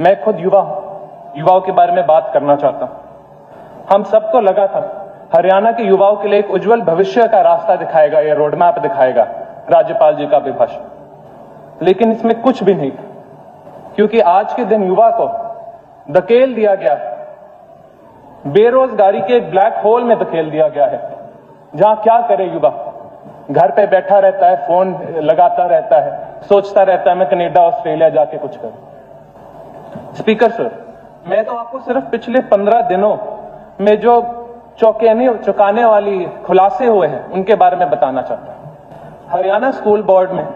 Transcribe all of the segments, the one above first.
मैं खुद युवाओं के बारे में बात करना चाहता हूं। हम सबको लगा था हरियाणा के युवाओं के लिए एक उज्जवल भविष्य का रास्ता दिखाएगा, या रोड मैप दिखाएगा राज्यपाल जी का अभिभाषण, लेकिन इसमें कुछ भी नहीं, क्योंकि आज के दिन युवा को धकेल दिया गया, बेरोजगारी के एक ब्लैक होल में धकेल दिया गया है, जहां क्या करे युवा, घर पे बैठा रहता है, फोन लगाता रहता है, सोचता रहता है मैं कनाडा ऑस्ट्रेलिया जाके कुछ करूं। स्पीकर सर, मैं तो आपको सिर्फ पिछले 15 दिनों में जो चौंकाने वाली खुलासे हुए हैं उनके बारे में बताना चाहता हूं। हरियाणा स्कूल बोर्ड में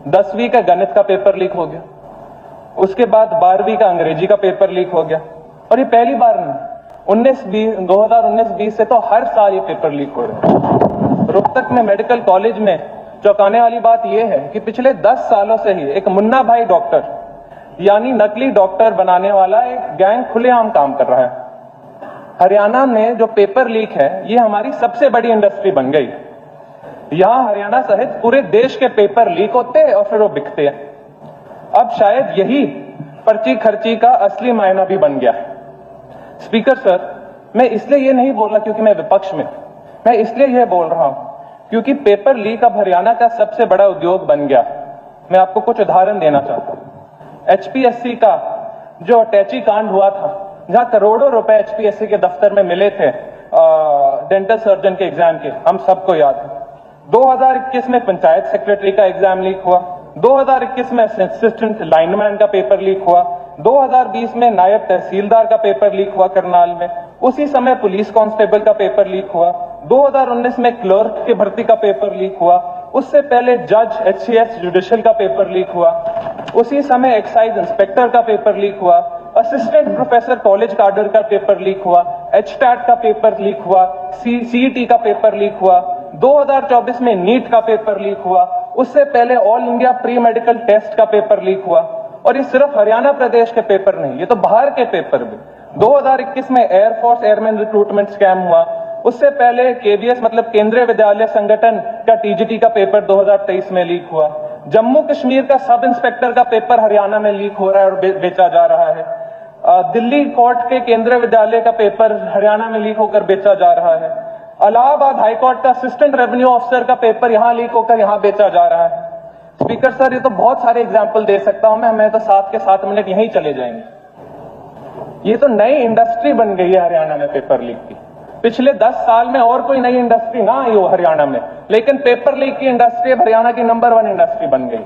10वीं का गणित का पेपर लीक हो गया, उसके बाद 12वीं का अंग्रेजी का पेपर लीक हो गया, और ये पहली बार नहीं, 2019-20 से तो हर साल ये पेपर लीक हो रहे हैं। रोहतक में मेडिकल कॉलेज में चौंकाने वाली बात यह है कि पिछले 10 सालों से ही एक मुन्ना भाई डॉक्टर, यानी नकली डॉक्टर बनाने वाला एक गैंग खुलेआम काम कर रहा है। हरियाणा में जो पेपर लीक है, ये हमारी सबसे बड़ी इंडस्ट्री बन गई। यहां हरियाणा सहित पूरे देश के पेपर लीक होते हैं और फिर वो बिकते हैं। अब शायद यही पर्ची खर्ची का असली मायना भी बन गया है। स्पीकर सर, मैं इसलिए ये नहीं बोल रहा क्योंकि मैं विपक्ष में, मैं इसलिए यह बोल रहा हूं क्योंकि पेपर लीक अब हरियाणा का सबसे बड़ा उद्योग बन गया। मैं आपको कुछ उदाहरण देना चाहता हूं। एचपीएससी का जो अटैची कांड हुआ था, जहां करोड़ों रुपए एचपीएससी के दफ्तर में मिले थे डेंटल सर्जन के एग्जाम के, हम सबको याद है। 2021 में पंचायत सेक्रेटरी का एग्जाम लीक हुआ, 2021 में असिस्टेंट लाइनमैन का पेपर लीक हुआ, 2020 में नायब तहसीलदार का पेपर लीक हुआ करनाल में, उसी समय पुलिस कांस्टेबल का पेपर लीक हुआ, 2019 में क्लर्क की भर्ती का पेपर लीक हुआ, उससे पहले जज एचसीएस जुडिशियल का पेपर लीक हुआ, उसी समय एक्साइज इंस्पेक्टर का पेपर लीक हुआ, असिस्टेंट प्रोफेसर कॉलेज कार्डर का पेपर लीक हुआ, एचटैट का पेपर लीक हुआ, सीईटी का पेपर लीक हुआ, 2024 में नीट का पेपर लीक हुआ, उससे पहले all India pre medical test का पेपर लीक हुआ। और ये सिर्फ हरियाणा प्रदेश के पेपर नहीं, ये तो बाहर के पेपर भी। 2021 में एयरफोर्स एयरमैन रिक्रूटमेंट स्कैम हुआ, उससे पहले केवीएस मतलब केंद्रीय विद्यालय संगठन का टीजीटी का पेपर 2023 में लीक हुआ। जम्मू कश्मीर का सब इंस्पेक्टर का पेपर हरियाणा में लीक हो रहा है और बेचा जा रहा है। दिल्ली कोर्ट के केंद्रीय विद्यालय का पेपर हरियाणा में लीक होकर बेचा जा रहा है। इलाहाबाद हाईकोर्ट का असिस्टेंट रेवेन्यू ऑफिसर का पेपर यहां लीक होकर यहां बेचा जा रहा है। स्पीकर सर, ये तो बहुत सारे एग्जाम्पल दे सकता हूं मैं तो 7 के 7 मिनट यहीं चले जाएंगे। ये तो नई इंडस्ट्री बन गई है हरियाणा में पेपर लीक की। पिछले 10 साल में और कोई नई इंडस्ट्री ना आई हो हरियाणा में, लेकिन पेपर लीक की इंडस्ट्री हरियाणा की नंबर 1 इंडस्ट्री बन गई।